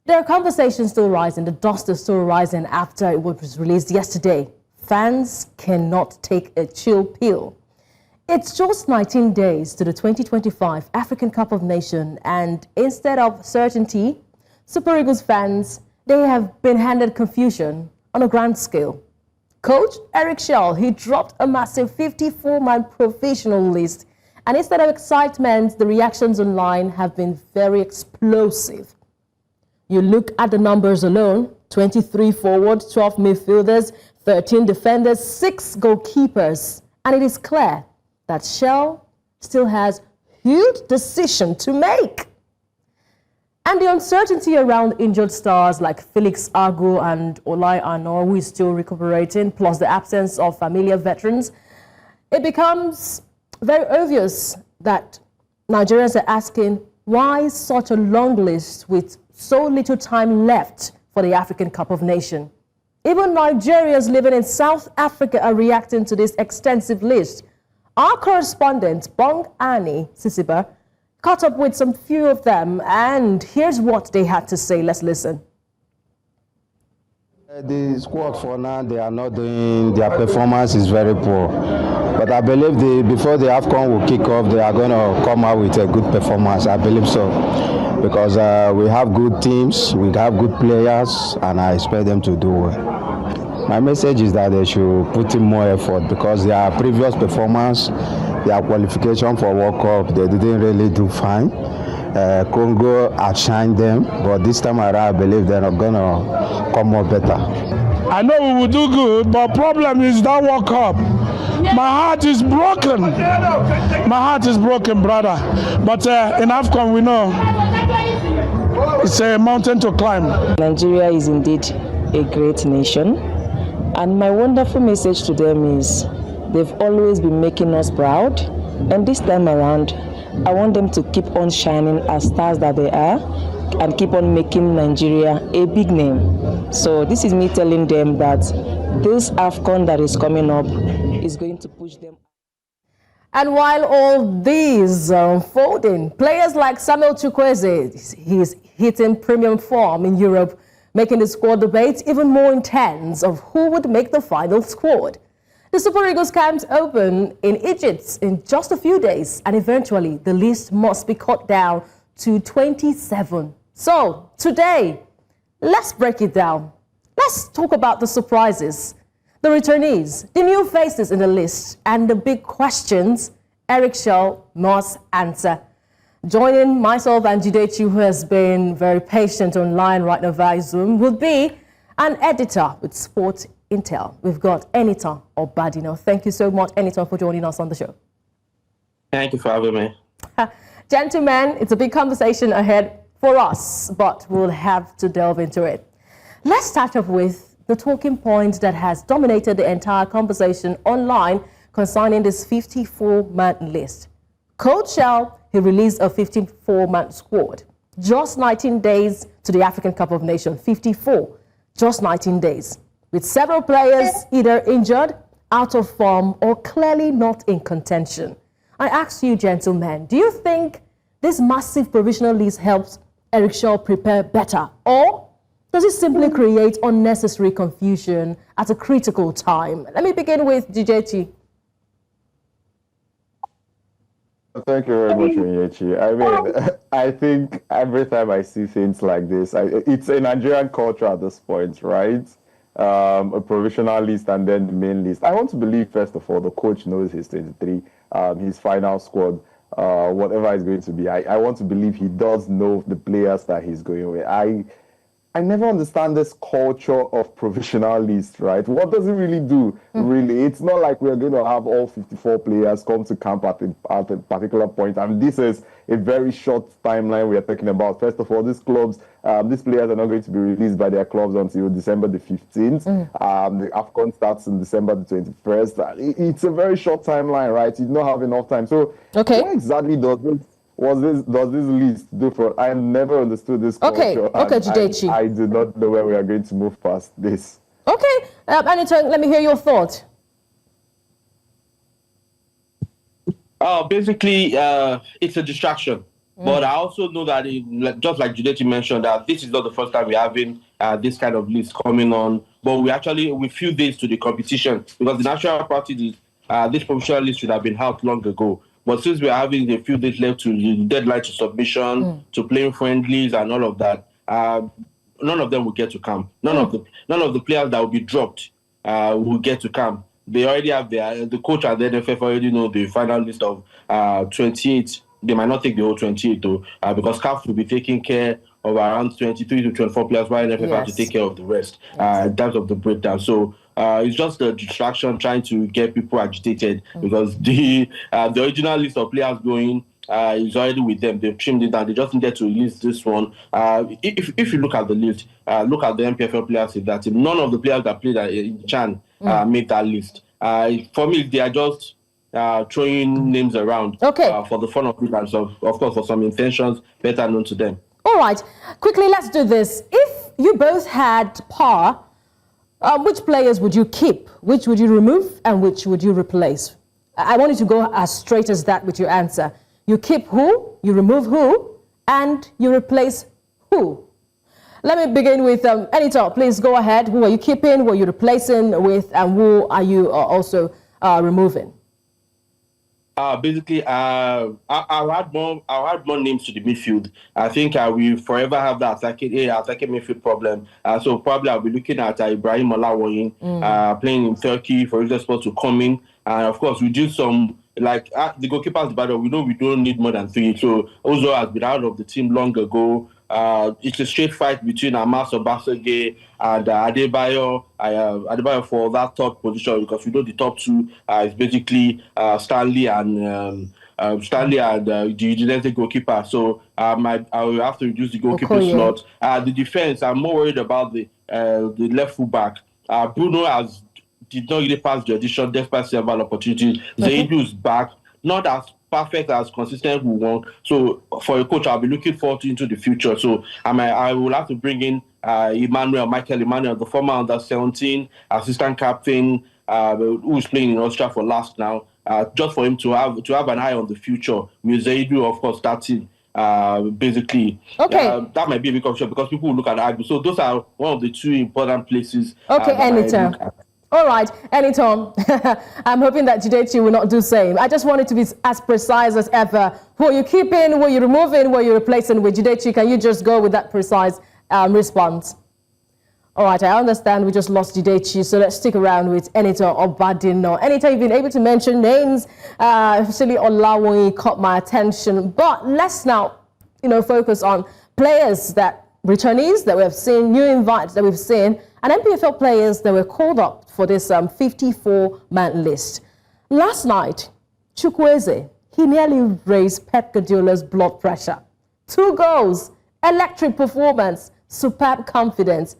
There are conversations still rising, the dust is still rising after it was released yesterday. Fans cannot take a chill pill. It's just 19 days to the 2025 African Cup of Nations, and instead of certainty, Super Eagles fans, they have been handed confusion on a grand scale. Coach Eric Chelle, he dropped a massive 54-man provisional list, and instead of excitement, the reactions online have been very explosive. You look at the numbers alone: 23 forwards, 12 midfielders, 13 defenders, 6 goalkeepers. And it is clear that Chelle still has huge decision to make. And the uncertainty around injured stars like Felix and Aina, who is still recuperating, plus the absence of familiar veterans, it becomes very obvious that Nigerians are asking, why such a long list with so little time left for the African Cup of Nations? Even Nigerians living in South Africa are reacting to this extensive list. Our correspondent Bongani Siziba caught up with some few of them, and here's what they had to say. Let's listen. The squad for now, they are not doing, their performance is very poor. But I believe before the AFCON will kick off, they are going to come out with a good performance. I believe so. Because we have good teams, we have good players, and I expect them to do well. My message is that they should put in more effort, because their previous performance, their qualification for World Cup, they didn't really do fine. Congo outshined them, but this time around, I believe they're not going to come out better. I know we will do good, but problem is that World Cup. My heart is broken. My heart is broken, brother. But in AFCON, we know it's a mountain to climb. Nigeria is indeed a great nation. And my wonderful message to them is they've always been making us proud. And this time around, I want them to keep on shining as stars that they are and keep on making Nigeria a big name. So this is me telling them that this AFCON that is coming up is going to push them. And while all these are unfolding, players like Samuel Chukwueze, he's hitting premium form in Europe, making the squad debate even more intense of who would make the final squad. The Super Eagles camps open in Egypt in just a few days, and eventually the list must be cut down to 27. So today, let's break it down. Let's talk about the surprises, the returnees, the new faces in the list, and the big questions Eric Chelle must answer. Joining myself and Jidechi, who has been very patient online right now via Zoom, will be an editor with Sport Intel. We've got Enitan Obadina. Thank you so much, Enitan, for joining us on the show. Thank you for having me. Gentlemen, it's a big conversation ahead for us, but we'll have to delve into it. Let's start off with the talking point that has dominated the entire conversation online concerning this 54-man list. Coach Chelle, he released a 54-man squad. Just 19 days to the African Cup of Nations. 54, just 19 days. With several players either injured, out of form, or clearly not in contention. I ask you, gentlemen, do you think this massive provisional list helps Eric Chelle prepare better? Or does it simply create unnecessary confusion at a critical time? Let me begin with Jidechi. Thank you very much, Jidechi. I mean, I think every time I see things like this, it's a Nigerian culture at this point, right? A provisional list and then the main list. I want to believe, first of all, the coach knows his 23, his final squad, whatever it's going to be. I want to believe he does know the players that he's going with. I never understand this culture of provisional list, right? What does it really do, really? It's not like we're going to have all 54 players come to camp at a particular point. And this is a very short timeline we are talking about. First of all, these clubs, these players are not going to be released by their clubs until December the 15th. The AFCON starts on December the 21st. It's a very short timeline, right? You don't have enough time. So what exactly does this list do for? I have understood this culture. Okay, Jidechi. I do not know where we are going to move past this. Okay, Enitan, let me hear your thought. Basically, it's a distraction. But I also know that, just like Jidechi mentioned, that this is not the first time we're having this kind of list coming on. But we few days to the competition, because the national party, this provisional list should have been out long ago. But since we're having a few days left to the deadline to submission, to playing friendlies and all of that, none of them will get to camp. None of the players that will be dropped will get to camp. They already have the coach and the NPFL already know the final list of 28. They might not take the whole 28 though, because CAF will be taking care of around 23 to 24 players, while NPFL have to take care of the rest in terms of the breakdown. So it's just a distraction trying to get people agitated, because the original list of players going is already with them. They've trimmed it down. They just needed to release this one. If you look at the list, look at the NPFL players in that team. None of the players that played in Chan made that list. For me, they are just throwing names around for the fun of it, and so, of course, for some intentions better known to them. All right. Quickly, let's do this. If you both had par, which players would you keep? Which would you remove? And which would you replace? I want you to go as straight as that with your answer. You keep who, you remove who, and you replace who. Let me begin with Enitan. Please go ahead. Who are you keeping? Who are you replacing with? And who are you also removing? Basically, I'll add more names to the midfield. I think we forever have that attacking midfield problem. So probably I'll be looking at Ibrahim Olawoyin playing in Turkey for Sport to come in. And of course, we do some, like the goalkeepers battle. We know we don't need more than 3. So Ozo has been out of the team long ago. It's a straight fight between Amas Obasage and Adebayo for that top position, because we know the top 2 is basically Stanley and the Jidechi goalkeeper. So I will have to reduce the goalkeeper slot. The defense, I'm more worried about the left full back. Bruno did not really pass the audition despite several opportunities. Zaidu is back, not as perfect, as consistent we want. So for a coach, I'll be looking forward into the future. So I will have to bring in Michael Emmanuel, the former under-17 assistant captain, who's playing in Austria for last now, just for him to have an eye on the future. With Zaidu, of course, starting. Basically, that might be a big option, because people will look at Agbu. So those are one of the 2 important places. Enitan. All right, Enitan. I'm hoping that Jidechi will not do the same. I just want it to be as precise as ever. Who are you keeping? Who are you removing? Who are you replacing with? Jidechi, can you just go with that precise response? All right, I understand we just lost Jidechi, so let's stick around with Enitan Obadina. Enitan, you've been able to mention names, especially Olawoyin caught my attention. But let's now, focus on players returnees that we have seen, new invites that we've seen, and NPFL players that were called up for this 54-man list. Last night, Chukwueze, he nearly raised Pep Guardiola's blood pressure. 2 goals, electric performance, superb confidence.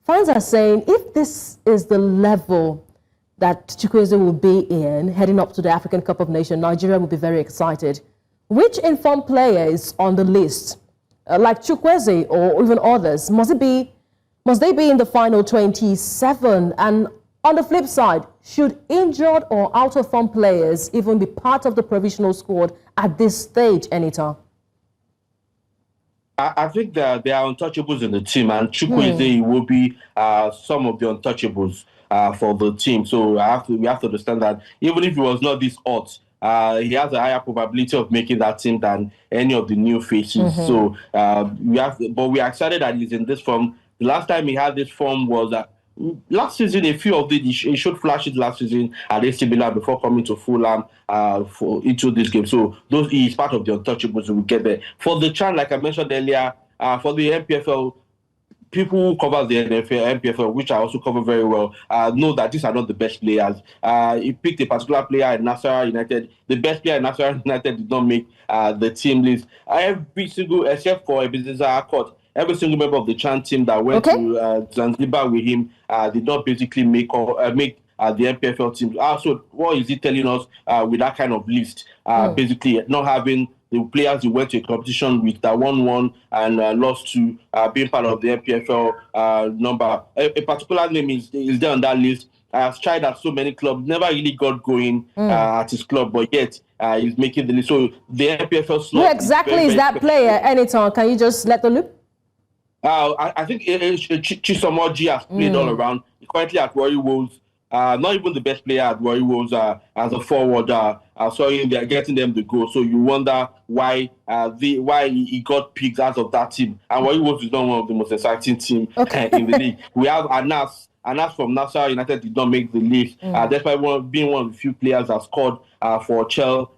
Fans are saying if this is the level that Chukwueze will be in heading up to the African Cup of Nations, Nigeria will be very excited. Which informed players on the list, like Chukwueze or even others, must they be in the final 27? And on the flip side, should injured or out-of-form players even be part of the provisional squad at this stage, Enitan? I think that there are untouchables in the team, and Chukwueze will be some of the untouchables for the team. So we have to understand that even if he was not this hot, he has a higher probability of making that team than any of the new faces. So we are excited that he's in this form. The last time he had this form was last season. A few of he showed flashes last season at AC Milan before coming to Fulham into this game. So he is part of the untouchables who will get there. For the Chan, like I mentioned earlier, for the NPFL, people who cover the NPFL, which I also cover very well, know that these are not the best players. He picked a particular player in Nasarawa United. The best player in Nasarawa United did not make the team list. Every single, except for Ebenezer Akot, every single member of the Chan team that went to Zanzibar with him did not basically make the NPFL team. So what is he telling us with that kind of list? Basically, not having the players who went to a competition with that 1-1 and lost to being part of the NPFL number. A particular name is there on that list. has tried at so many clubs, never really got going at his club, but yet he's making the list. So the NPFL slot. Who exactly is that player, Enitan? Can you just let the loop? I think Chisomoji has played all around. Currently at Warri Wolves. Not even the best player at Warri Wolves as a forward. Sorry, they're getting them to go. So you wonder why he got picked out of that team. And Warri Wolves is not one of the most exciting teams in the league. We have Anas from Nassau United did not make the list. Despite being one of the few players that scored for Chelle.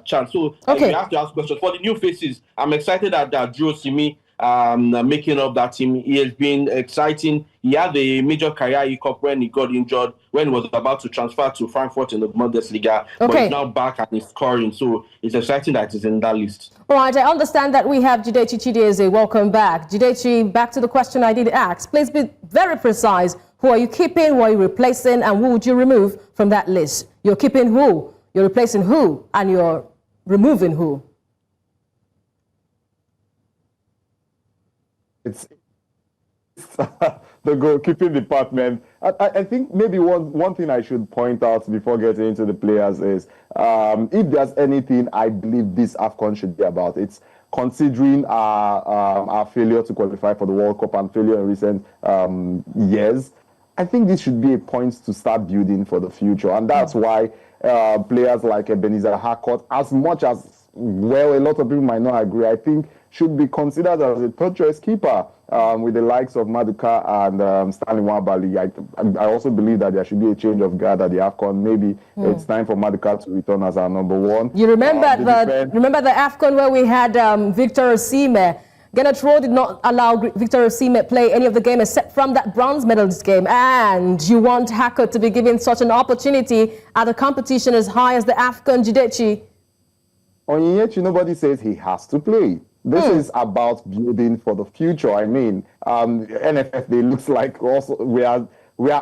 Chance. So we have to ask questions. For the new faces, I'm excited that Drew Simi making up that team. He has been exciting. He had a major career hiccup when he got injured, when he was about to transfer to Frankfurt in the Bundesliga. But he's now back and he's scoring. So it's exciting that he's in that list. All right, I understand that we have Jidechi Chidieze. Welcome back. Jidechi, back to the question I did ask. Please be very precise. Who are you keeping, who are you replacing, and who would you remove from that list? You're keeping who? You're replacing who? And you're removing who? It's the goalkeeping department. I think maybe one thing I should point out before getting into the players is if there's anything I believe this AFCON should be about, it's considering our failure to qualify for the World Cup and failure in recent years. I think this should be a point to start building for the future, and that's why players like Ebenezer Harcourt, as much as, well, a lot of people might not agree, I think should be considered as a third choice keeper with the likes of Maduka and Stanley Nwabali. I also believe that there should be a change of guard at the AFCON. Maybe it's time for Maduka to return as our number one. You remember the AFCON where we had Victor Osimhen. Gennett Rowe did not allow Victor Osimhen play any of the game except from that bronze medalist game. And you want Harcourt to be given such an opportunity at a competition as high as the AFCON, Jidechi? Onyinyechi, nobody says he has to play. This is about building for the future. I mean, NFF, looks like also we are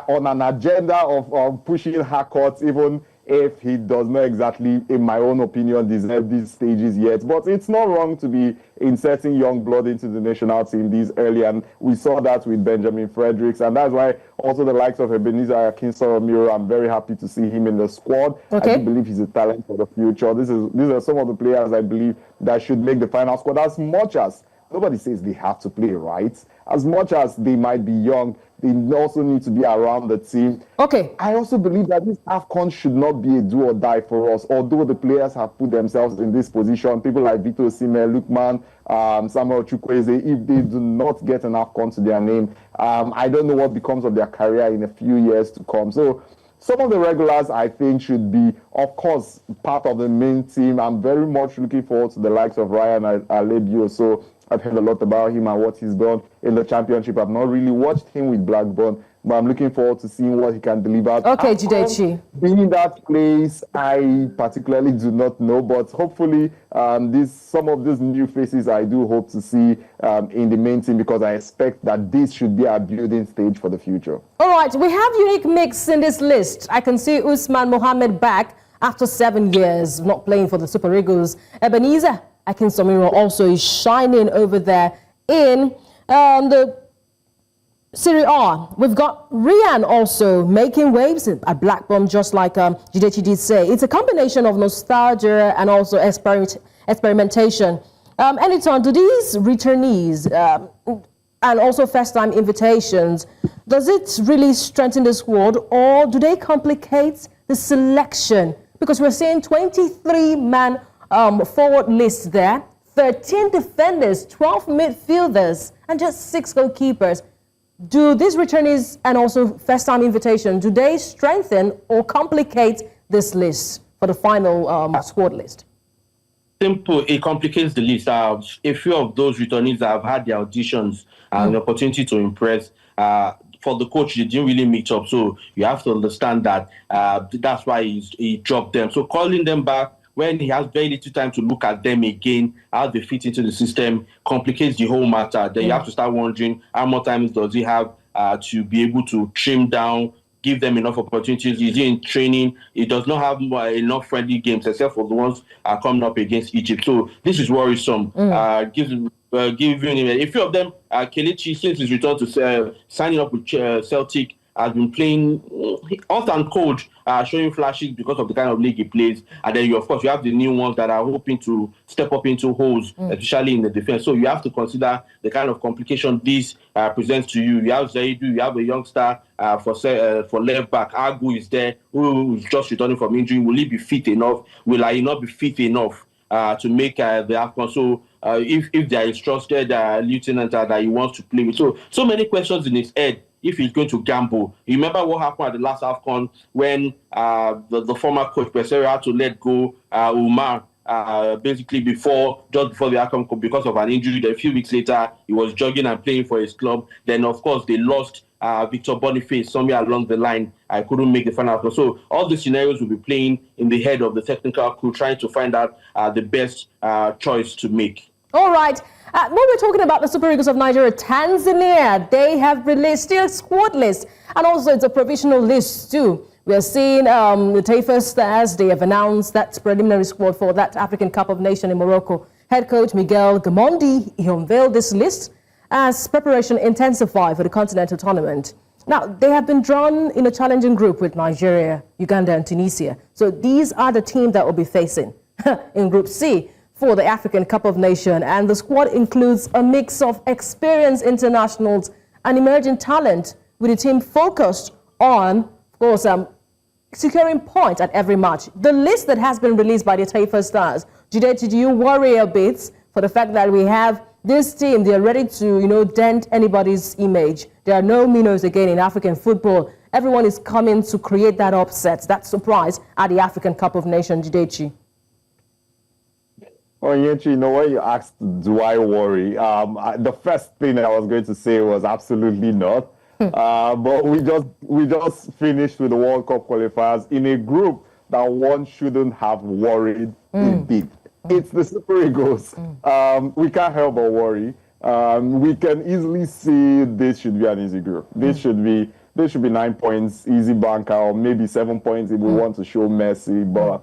on an agenda of pushing Harcourt, even if he does not exactly, in my own opinion, deserve these stages yet. But it's not wrong to be inserting young blood into the national team this early, and we saw that with Benjamin Fredericks, and that's why also the likes of Ebenezer Akinsoromiro, I'm very happy to see him in the squad. I do believe he's a talent for the future. These are some of the players I believe that should make the final squad, as much as nobody says they have to play, right? As much as they might be young, they also need to be around the team. I also believe that this AFCON should not be a do or die for us, although the players have put themselves in this position. People like Victor Osimhen, Lukman, Samuel Chukwueze, if they do not get an AFCON to their name, I don't know what becomes of their career in a few years to come. So some of the regulars, I think, should be, of course, part of the main team. I'm very much looking forward to the likes of Ryan Alebio. So I've heard a lot about him and what he's done in the championship. I've not really watched him with Blackburn, but I'm looking forward to seeing what he can deliver. Jidechi. Being in that place, I particularly do not know, but hopefully some of these new faces I do hope to see in the main team, because I expect that this should be our building stage for the future. All right, we have unique mix in this list. I can see Usman Mohammed back after 7 years not playing for the Super Eagles. Ebenezer Akinsoromiro also is shining over there in the Serie A. We've got Ryan also making waves at Blackburn, just like Jidechi did say. It's a combination of nostalgia and also experimentation. Enitan, do these returnees and also first-time invitations, does it really strengthen the squad, or do they complicate the selection? Because we're seeing 23-man forward list there, 13 defenders, 12 midfielders, and just 6 goalkeepers. Do these returnees and also first-time invitation, do they strengthen or complicate this list for the final squad list? Simple, it complicates the list. A few of those returnees have had their auditions and the opportunity to impress. For the coach, they didn't really meet up, so you have to understand that that's why he dropped them. So calling them back when he has very little time to look at them again, how they fit into the system, complicates the whole matter. Then you have to start wondering how much time does he have to be able to trim down, give them enough opportunities. Is he in training? He does not have enough friendly games, except for the ones coming up against Egypt. So this is worrisome. Giving a few of them, Kelechi, since his return to signing up with Celtic, has been playing hot and cold, showing flashes because of the kind of league he plays. And then, of course, you have the new ones that are hoping to step up into holes, especially in the defense. So you have to consider the kind of complication this presents to you. You have Zaidu, you have a youngster for left back. Agu is there, who is just returning from injury. Will he be fit enough? Will he not be fit enough to make the AFCON? So if there is trusted lieutenant that he wants to play with. So many questions in his head if he's going to gamble. You remember what happened at the last AFCON when the former coach Pesero had to let go Umar basically just before the AFCON because of an injury. Then a few weeks later, he was jogging and playing for his club. Then, of course, they lost Victor Boniface somewhere along the line. I couldn't make the final. So all the scenarios will be playing in the head of the technical crew, trying to find out the best choice to make. All right. When we're talking about the Super Eagles of Nigeria, Tanzania, they have released still squad list, and also it's a provisional list too. We are seeing the Taifa Stars. They have announced that preliminary squad for that African Cup of Nations in Morocco. Head coach Miguel Gamondi, he unveiled this list as preparation intensified for the continental tournament. Now, they have been drawn in a challenging group with Nigeria, Uganda, and Tunisia. So these are the teams that will be facing in Group C for the African Cup of Nations. And the squad includes a mix of experienced internationals and emerging talent, with the team focused on, of course, securing points at every match. The list that has been released by the Taifa Stars, Jidechi, do you worry a bit for the fact that we have this team, they are ready to, dent anybody's image? There are no minnows again in African football. Everyone is coming to create that upset, that surprise at the African Cup of Nations, Jidechi. Oh, Yechi, when you asked, do I worry? The first thing I was going to say was absolutely not. But we just finished with the World Cup qualifiers in a group that one shouldn't have worried indeed. It's the Super Eagles. We can't help but worry. We can easily see this should be an easy group. This should be 9 points, easy banker, or maybe 7 points if we want to show mercy. But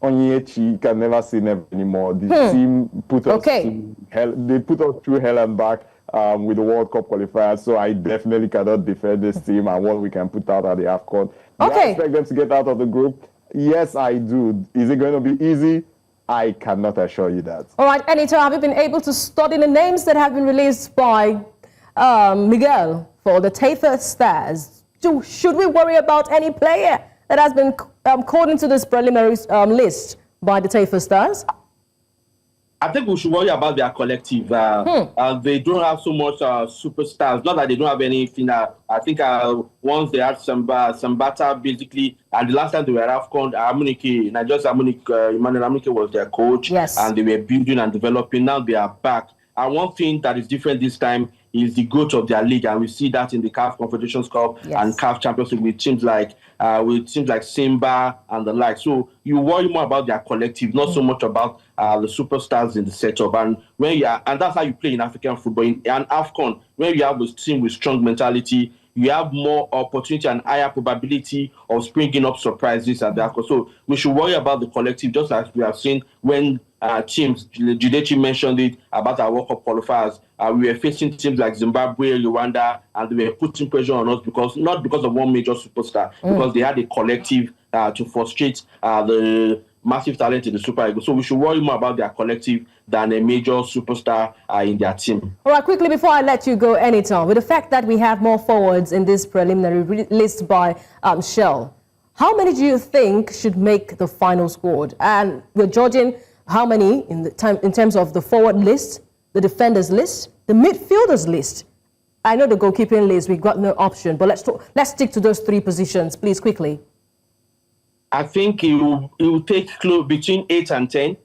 Onyechi can never say never anymore. The team put us through hell. They put us through hell and back with the World Cup qualifiers. So I definitely cannot defend this team and what we can put out at the AFCON. Do I expect them to get out of the group? Yes, I do. Is it going to be easy? I cannot assure you that. All right, Enitan, have you been able to study the names that have been released by Miguel for the Taifa Stars? Should we worry about any player that has been called into this preliminary list by the Taifa Stars? I think we should worry about their collective. They don't have so much superstars. Not that they don't have anything. I think once they had Sambata, basically, and the last time they were at AFCON, Nigeria's Emmanuel Amunike was their coach. Yes. And they were building and developing. Now they are back. And one thing that is different this time is the growth of their league, and we see that in the CAF Confederations Cup and CAF Champions League with teams like Simba and the like. So you worry more about their collective, not so much about the superstars in the setup. And that's how you play in African football. In AFCON, when you have a team with strong mentality, you have more opportunity and higher probability of springing up surprises at the AFCON. So we should worry about the collective, just as we have seen when teams, Jidechi mentioned it about our World Cup qualifiers. We were facing teams like Zimbabwe, Rwanda, and they were putting pressure on us not because of one major superstar, because they had a collective to frustrate the massive talent in the Super Eagles. So we should worry more about their collective than a major superstar in their team. All right, quickly before I let you go, Enitan, with the fact that we have more forwards in this preliminary list by Chelle, how many do you think should make the final squad? And we're judging how many in terms of the forward list, the defenders list, the midfielders list. I know the goalkeeping list, we've got no option, but let's stick to those three positions, please, quickly. I think it will take between 8 and 10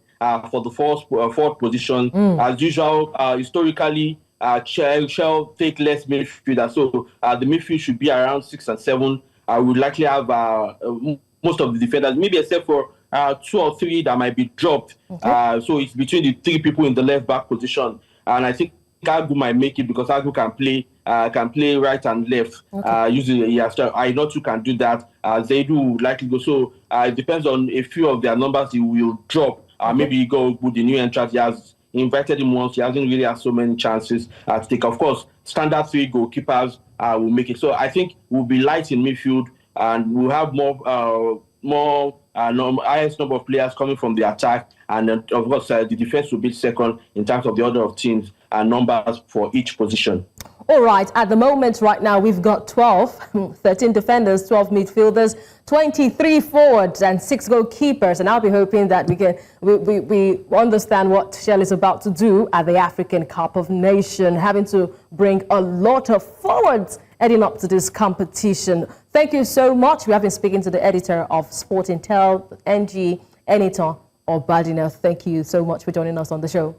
for the fourth position. As usual, historically, Chelle take less midfielders, so the midfield should be around 6 and 7. I would likely have most of the defenders, maybe except for 2 or 3 that might be dropped. So it's between the 3 people in the left back position, and I think Agu might make it because Agu can play right and left. Usually, I know you can do that. Zaidu likely go. So it depends on a few of their numbers. He will drop. Maybe he go with the new entrant. He has invited him once. He hasn't really had so many chances to take. Of course, standard 3 goalkeepers will make it. So I think we'll be light in midfield, and we'll have more highest number of players coming from the attack, and then, of course, the defense will be second in terms of the order of teams and numbers for each position. All right, at the moment right now, we've got 13 defenders, 12 midfielders, 23 forwards and 6 goalkeepers. And I'll be hoping that we understand what Chelle is about to do at the African Cup of Nations, having to bring a lot of forwards heading up to this competition. Thank you so much. We have been speaking to the editor of Sport Intel, NG, Enitan, Obadina. Thank you so much for joining us on the show.